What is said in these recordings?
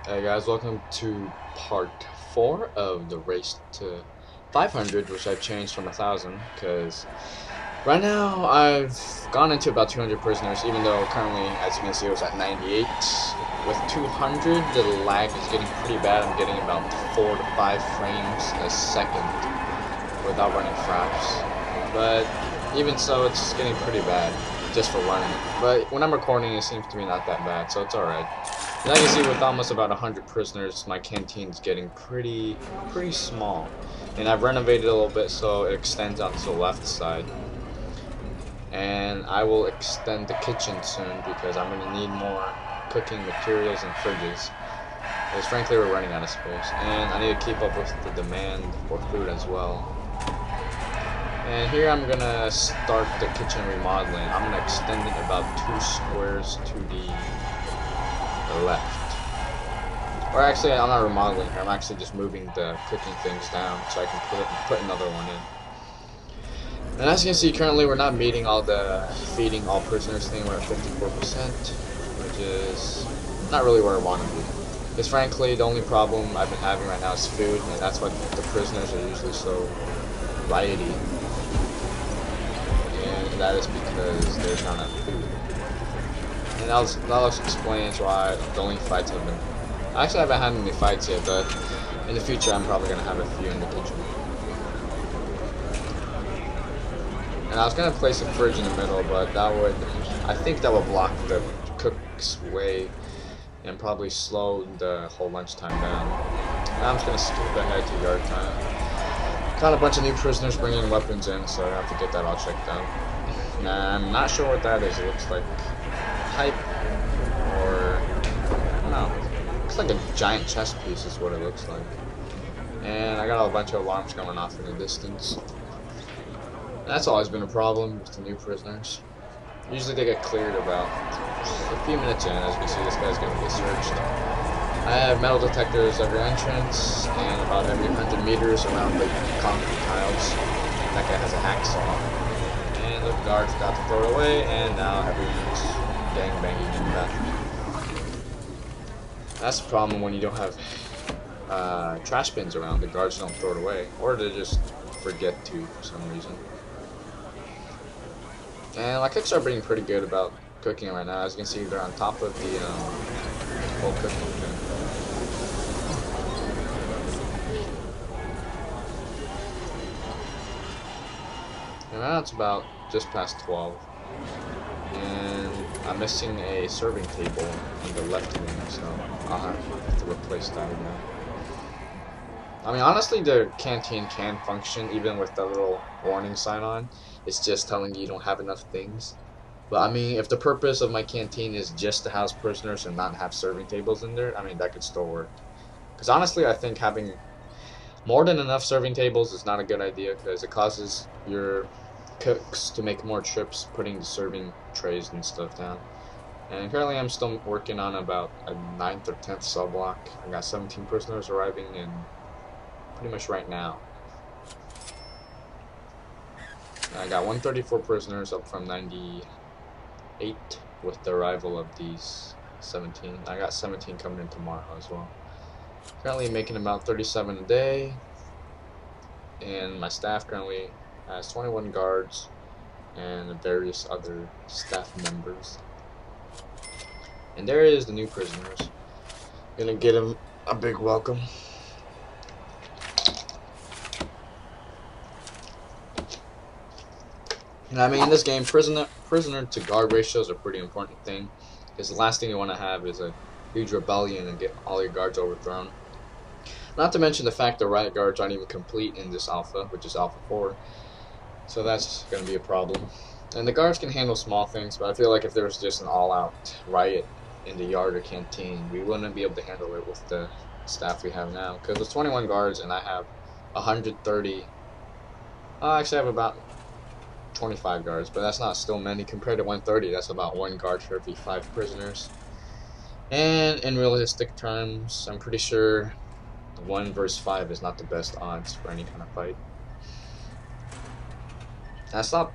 Hey guys, welcome to part 4 of the race to 500, which I've changed from 1,000, because right now I've gone into about 200 prisoners, even though currently, as you can see, it was at 98. With 200, the lag is getting pretty bad. I'm getting about 4 to 5 frames a second without running fraps. But even so, it's getting pretty bad just for running. But when I'm recording, it seems to be not that bad, so it's alright. As I can see, with almost about 100 prisoners, my canteen's getting pretty small. And I've renovated a little bit so it extends onto the left side. And I will extend the kitchen soon because I'm going to need more cooking materials and fridges. Because frankly, we're running out of space. And I need to keep up with the demand for food as well. And here I'm going to start the kitchen remodeling. I'm going to extend it about 2 squares to the left. Or actually, I'm not remodeling here. I'm actually just moving the cooking things down so I can put another one in. And as you can see, currently we're not meeting all the feeding all prisoners thing. We're at 54%, which is not really where I want to be. Because frankly, the only problem I've been having right now is food, and that's why the prisoners are usually so riotty. And that is because there's not enough food. And that also explains why the only fights have been... Actually, I haven't had any fights yet, but in the future I'm probably going to have a few in the kitchen. And I was going to place a fridge in the middle, but I think that would block the cook's way and probably slow the whole lunchtime down. Now I'm just going to skip ahead to yard time. Got a bunch of new prisoners bringing weapons in, so I have to get that all checked out. Now, I'm not sure what that is. It looks like pipe, or I don't know. Looks like a giant chess piece is what it looks like. And I got a bunch of alarms going off in the distance. That's always been a problem with the new prisoners. Usually they get cleared about a few minutes in. As you can see, this guy's going to get searched. I have metal detectors every entrance and about every 100 meters around the concrete tiles. That guy has a hacksaw. And the guards got to throw it away, and now everyone's gangbanging in the bathroom. That's the problem when you don't have trash bins around. The guards don't throw it away, or they just forget to for some reason. And my cooks are being pretty good about cooking right now. As you can see, they're on top of the whole cooking thing. And now it's about just past 12. And I'm missing a serving table in the left wing, so I'll have to replace that again. I mean, honestly, the canteen can function even with the little warning sign on. It's just telling you don't have enough things. But I mean, if the purpose of my canteen is just to house prisoners and not have serving tables in there, I mean, that could still work. Because honestly, I think having more than enough serving tables is not a good idea because it causes your cooks to make more trips putting the serving trays and stuff down. And currently I'm still working on about a 9th or 10th cell block. I got 17 prisoners arriving in pretty much right now. I got 134 prisoners, up from 98 with the arrival of these 17. I got 17 coming in tomorrow as well. Currently making about 37 a day, and my staff currently has 21 guards and various other staff members. And there is the new prisoners. Gonna get them a big welcome. And I mean, in this game, prisoner to guard ratios are a pretty important thing, because the last thing you want to have is a huge rebellion and get all your guards overthrown. Not to mention the fact that riot guards aren't even complete in this alpha, which is alpha 4, so that's going to be a problem. And the guards can handle small things, but I feel like if there was just an all-out riot in the yard or canteen, we wouldn't be able to handle it with the staff we have now. Because with 21 guards and I have 130, actually I have about 25 guards, but that's not still many compared to 130. That's about 1 guard for every 5 prisoners. And in realistic terms, I'm pretty sure 1 versus 5 is not the best odds for any kind of fight. I stopped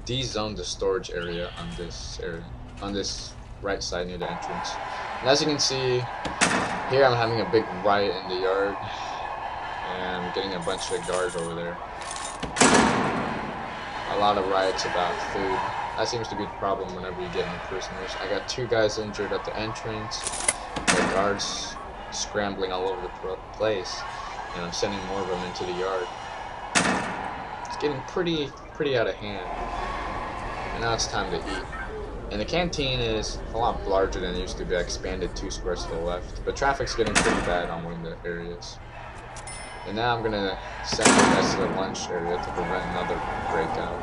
de-zoned the storage area on this right side near the entrance. And as you can see, Here I'm having a big riot in the yard, and I'm getting a bunch of guards over there. A lot of riots about food. That seems to be the problem whenever you get new prisoners. I got 2 guys injured at the entrance, the guards scrambling all over the place, and I'm sending more of them into the yard. It's getting pretty out of hand, and now it's time to eat. And the canteen is a lot larger than it used to be. I expanded 2 squares to the left, but traffic's getting pretty bad on one of the areas. And now I'm gonna send the guys to the lunch area to prevent another breakout.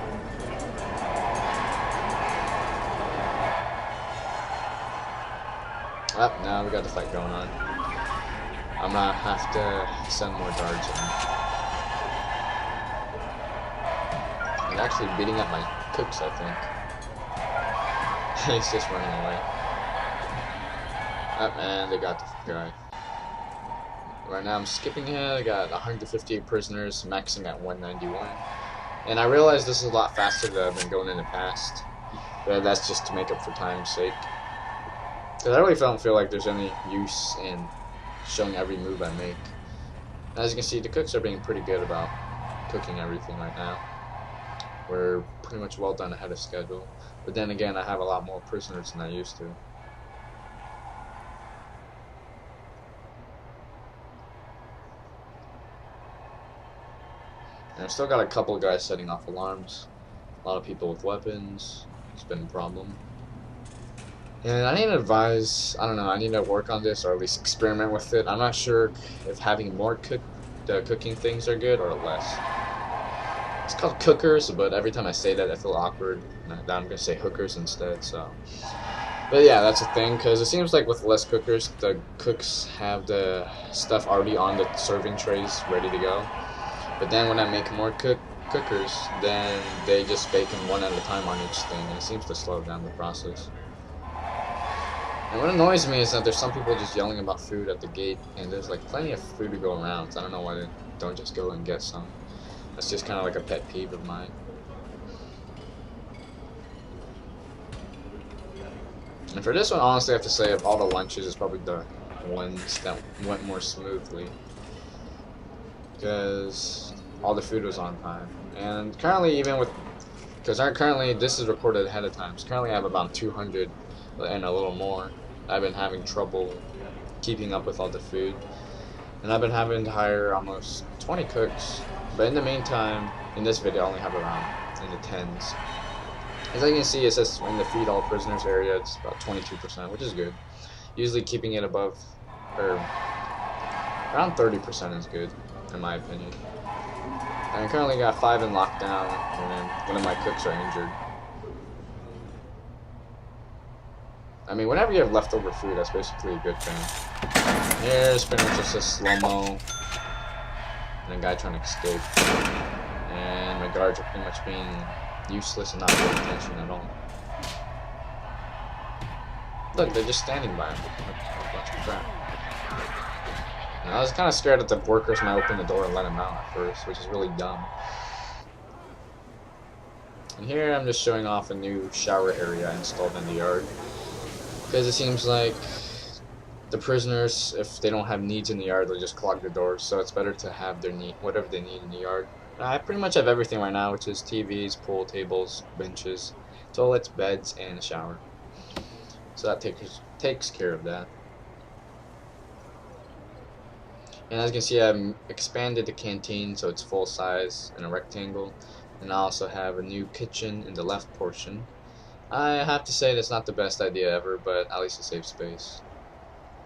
Well, now we got the fight going on. I'm gonna have to send more guards in. I'm actually beating up my cooks, I think. He's just running away. Oh, and they got the guy. Right now I'm skipping ahead. I got 158 prisoners, maxing at 191. And I realize this is a lot faster than I've been going in the past. But that's just to make up for time's sake. Because I really don't feel like there's any use in showing every move I make. As you can see, the cooks are being pretty good about cooking everything right now. We're pretty much well done ahead of schedule. But then again, I have a lot more prisoners than I used to. And I've still got a couple of guys setting off alarms. A lot of people with weapons. It's been a problem. And I need to advise, I don't know, I need to work on this or at least experiment with it. I'm not sure if having more cooking things are good or less. It's called cookers, but every time I say that I feel awkward. Now I'm going to say hookers instead, so. But yeah, that's a thing, because it seems like with less cookers, the cooks have the stuff already on the serving trays ready to go. But then when I make more cookers, then they just bake them one at a time on each thing, and it seems to slow down the process. And what annoys me is that there's some people just yelling about food at the gate, and there's like plenty of food to go around, so I don't know why they don't just go and get some. That's just kind of like a pet peeve of mine. And for this one, honestly, I have to say, of all the lunches, it's probably the ones that went more smoothly. Because all the food was on time. And currently, even with... Because currently, this is recorded ahead of time. So currently, I have about 200 and a little more. I've been having trouble keeping up with all the food. And I've been having to hire almost 20 cooks. But in the meantime, in this video, I only have around in the tens. As you can see, it says in the feed all prisoners area, it's about 22%, which is good. Usually keeping it above, or around 30% is good, in my opinion. And I currently got 5 in lockdown, and one of my cooks are injured. I mean, whenever you have leftover food, that's basically a good thing. Here's pretty much just a slow-mo, and a guy trying to escape. And my guards are pretty much being useless and not paying attention at all. Look, they're just standing by him. A bunch of crap. And I was kind of scared that the workers might open the door and let him out at first, which is really dumb. And here I'm just showing off a new shower area I installed in the yard. Because it seems like the prisoners, if they don't have needs in the yard, they'll just clog the doors. So it's better to have their whatever they need in the yard. I pretty much have everything right now, which is TVs, pool tables, benches, toilets, beds, and a shower. So that takes care of that. And as you can see, I've expanded the canteen so it's full size in a rectangle. And I also have a new kitchen in the left portion. I have to say that's not the best idea ever, but at least it saves space.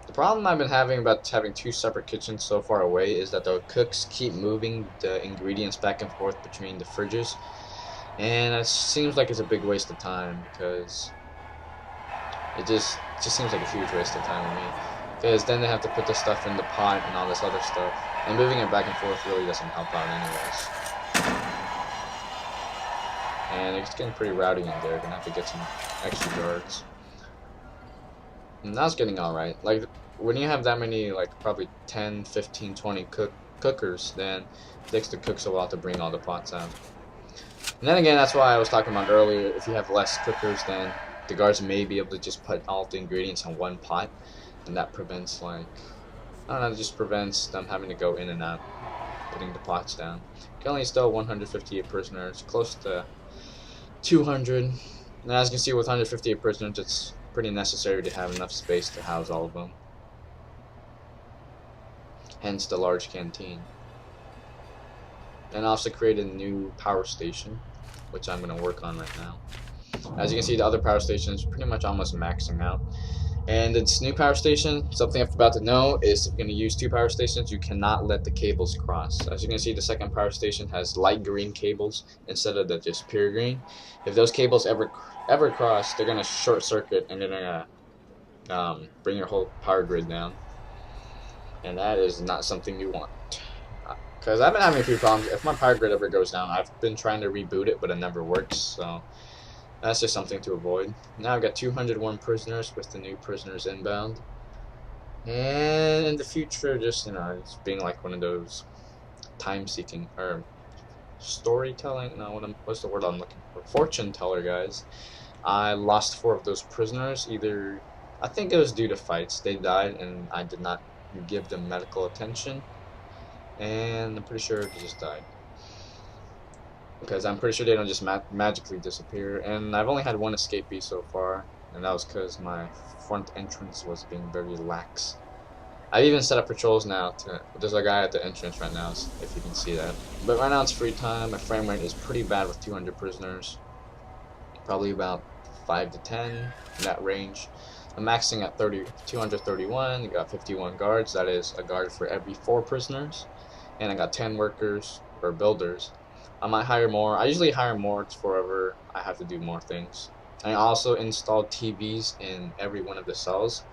The problem I've been having about having 2 separate kitchens so far away is that the cooks keep moving the ingredients back and forth between the fridges, and it seems like it's a big waste of time because it just seems like a huge waste of time to me. Because then they have to put the stuff in the pot and all this other stuff, and moving it back and forth really doesn't help out anyways. And it's getting pretty rowdy in there. Gonna have to get some extra guards. And that's getting alright. Like, when you have that many, like, probably 10, 15, 20 cookers, then it takes the cooks a while to bring all the pots out. And then again, that's why I was talking about earlier, if you have less cookers, then the guards may be able to just put all the ingredients in one pot, and that prevents, like, I don't know, it just prevents them having to go in and out, putting the pots down. Currently still 158 prisoners, close to 200. And as you can see, with 158 prisoners, it's pretty necessary to have enough space to house all of them. Hence the large canteen. And I also created a new power station, which I'm going to work on right now. As you can see, the other power station is pretty much almost maxing out. And this new power station, something I'm about to know is if you're going to use two power stations, you cannot let the cables cross. As you can see, the second power station has light green cables instead of the just pure green. If those cables ever cross, they're going to short circuit and they're going to bring your whole power grid down. And that is not something you want. Because I've been having a few problems. If my power grid ever goes down, I've been trying to reboot it, but it never works. So that's just something to avoid. Now I've got 201 prisoners with the new prisoners inbound. And in the future, just, it's being like one of those time-seeking, or storytelling, no, what's the word I'm looking for? Fortune teller guys. I lost 4 of those prisoners, either, I think it was due to fights. They died, and I did not give them medical attention. And I'm pretty sure they just died. Because I'm pretty sure they don't just magically disappear. And I've only had 1 escapee so far, and that was because my front entrance was being very lax. I've even set up patrols now. There's a guy at the entrance right now, if you can see that. But right now it's free time. My frame rate is pretty bad with 200 prisoners. Probably about 5 to 10 in that range. I'm maxing at 231. I got 51 guards. That is a guard for every 4 prisoners. And I got 10 workers, or builders. I might hire more. I usually hire more forever. I have to do more things. I also installed TVs in every one of the cells.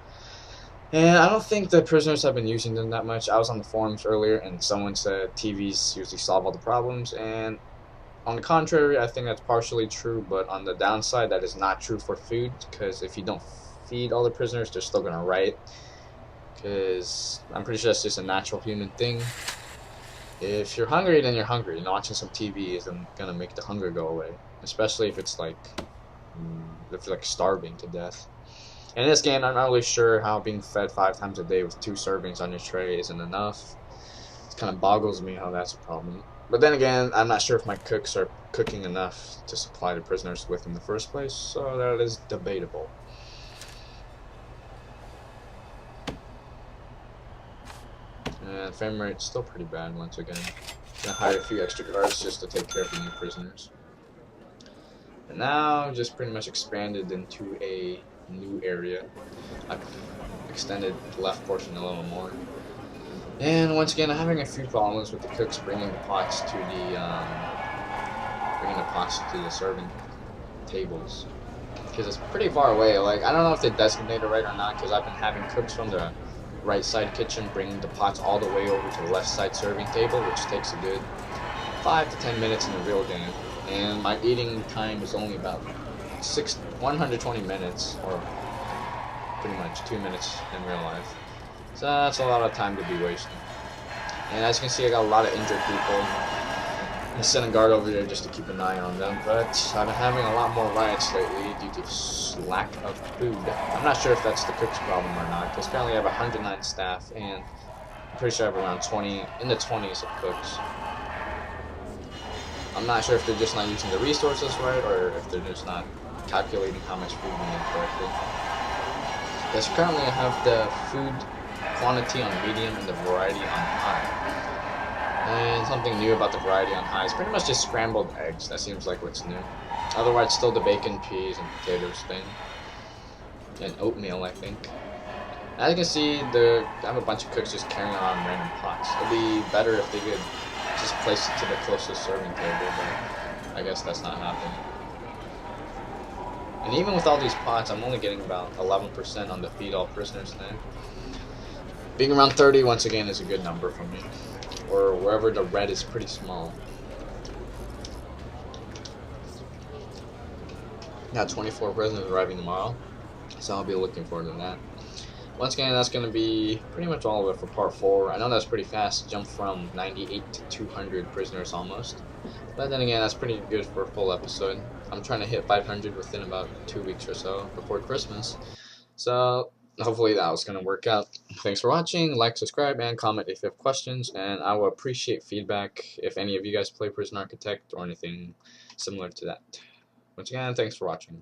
And I don't think the prisoners have been using them that much. I was on the forums earlier and someone said TVs usually solve all the problems, and on the contrary, I think that's partially true, but on the downside, that is not true for food, because if you don't feed all the prisoners, they're still going to riot, because I'm pretty sure that's just a natural human thing. If you're hungry, then you're hungry, and watching some TV isn't going to make the hunger go away, especially if it's like, if you're like starving to death. In this game, I'm not really sure how being fed 5 times a day with 2 servings on your tray isn't enough. It kind of boggles me how that's a problem. But then again, I'm not sure if my cooks are cooking enough to supply the prisoners with in the first place, so that is debatable. And frame rate's still pretty bad once again. Gonna hire a few extra guards just to take care of the new prisoners. And now, just pretty much expanded into a new area. I've extended the left portion a little more. And once again, I'm having a few problems with the cooks bringing the pots to the serving tables, because it's pretty far away. Like, I don't know if they designated it right or not, because I've been having cooks from the right side kitchen bringing the pots all the way over to the left side serving table, which takes a good 5 to 10 minutes in the real game. And my eating time is only about 120 minutes, or pretty much 2 minutes in real life. So that's a lot of time to be wasting. And as you can see, I got a lot of injured people. I'm sending a guard over there just to keep an eye on them, but I've been having a lot more riots lately due to lack of food. I'm not sure if that's the cook's problem or not, because currently I have 109 staff, and I'm pretty sure I have around 20, in the 20s of cooks. I'm not sure if they're just not using the resources right, or if they're just not calculating how much food we need correctly. Because currently I have the food quantity on medium and the variety on high. And something new about the variety on high is pretty much just scrambled eggs. That seems like what's new. Otherwise, still the bacon, peas, and potatoes thing. And oatmeal, I think. As you can see, I have a bunch of cooks just carrying on random pots. It'd be better if they could just place it to the closest serving table, but I guess that's not happening. And even with all these pots, I'm only getting about 11% on the feed all prisoners thing. Being around 30, once again, is a good number for me. Or wherever the red is pretty small. Got 24 prisoners arriving tomorrow, so I'll be looking forward to that. Once again, that's going to be pretty much all of it for part 4. I know that's pretty fast, jump from 98 to 200 prisoners almost. But then again, that's pretty good for a full episode. I'm trying to hit 500 within about 2 weeks or so before Christmas. So, hopefully that was going to work out. Thanks for watching. Like, subscribe, and comment if you have questions. And I will appreciate feedback if any of you guys play Prison Architect or anything similar to that. Once again, thanks for watching.